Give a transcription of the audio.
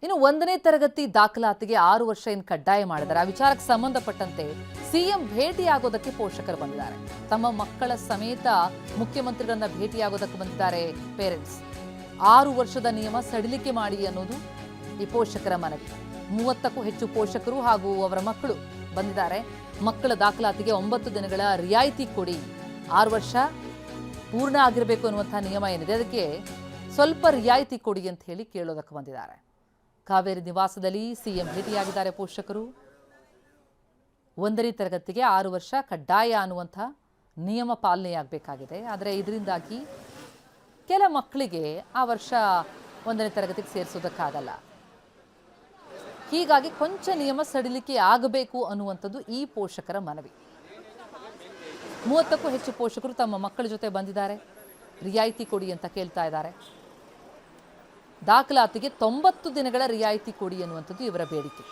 ಇನ್ನು 1ನೇ ತರಗತಿ ದಾಖಲಾತಿಗೆ 6 ವರ್ಷ ಕಡ್ಡಾಯ ಮಾಡಿದ್ದಾರೆ. ಆ ವಿಚಾರಕ್ಕೆ ಸಂಬಂಧಪಟ್ಟಂತೆ ಸಿಎಂ ಭೇಟಿಯಾಗೋದಕ್ಕೆ ಪೋಷಕರು ಬಂದಿದ್ದಾರೆ. ತಮ್ಮ ಮಕ್ಕಳ ಸಮೇತ ಮುಖ್ಯಮಂತ್ರಿಗಳನ್ನ ಭೇಟಿಯಾಗೋದಕ್ಕೆ ಬಂದಿದ್ದಾರೆ ಪೇರೆಂಟ್ಸ್. 6 ವರ್ಷದ ನಿಯಮ ಸಡಿಲಿಕೆ ಮಾಡಿ ಅನ್ನೋದು ಈ ಪೋಷಕರ ಮನವಿ. 30ಕ್ಕೂ ಹೆಚ್ಚು ಪೋಷಕರು ಹಾಗೂ ಅವರ ಮಕ್ಕಳು ಬಂದಿದ್ದಾರೆ. ಮಕ್ಕಳ ದಾಖಲಾತಿಗೆ 9 ದಿನಗಳ ರಿಯಾಯಿತಿ ಕೊಡಿ, 6 ವರ್ಷ ಪೂರ್ಣ ಆಗಿರಬೇಕು ಅನ್ನುವಂಥ ನಿಯಮ ಏನಿದೆ ಅದಕ್ಕೆ ಸ್ವಲ್ಪ ರಿಯಾಯಿತಿ ಕೊಡಿ ಅಂತ ಹೇಳಿ ಕೇಳೋದಕ್ಕೆ ಬಂದಿದ್ದಾರೆ. ಕಾವೇರಿ ನಿವಾಸದಲ್ಲಿ ಸಿಎಂ ಭೇಟಿಯಾಗಿದ್ದಾರೆ ಪೋಷಕರು. 1ನೇ ತರಗತಿಗೆ 6 ವರ್ಷ ಕಡ್ಡಾಯ ಅನ್ನುವಂಥ ನಿಯಮ ಪಾಲನೆಯಾಗಬೇಕಾಗಿದೆ. ಆದರೆ ಇದರಿಂದಾಗಿ ಕೆಲ ಮಕ್ಕಳಿಗೆ ಆ ವರ್ಷ 1ನೇ ತರಗತಿಗೆ ಸೇರಿಸೋದಕ್ಕಾಗಲ್ಲ. ಹೀಗಾಗಿ ಕೊಂಚ ನಿಯಮ ಸಡಿಲಿಕೆ ಆಗಬೇಕು ಅನ್ನುವಂಥದ್ದು ಈ ಪೋಷಕರ ಮನವಿ. 30ಕ್ಕೂ ಹೆಚ್ಚು ಪೋಷಕರು ತಮ್ಮ ಮಕ್ಕಳ ಜೊತೆ ಬಂದಿದ್ದಾರೆ. ರಿಯಾಯಿತಿ ಕೊಡಿ ಅಂತ ಕೇಳ್ತಾ ಇದ್ದಾರೆ. ದಾಖಲಾತಿಗೆ 90 ದಿನಗಳ ರಿಯಾಯಿತಿ ಕೊಡಿ ಅನ್ನುವಂಥದ್ದು ಇವರ ಬೇಡಿಕೆ.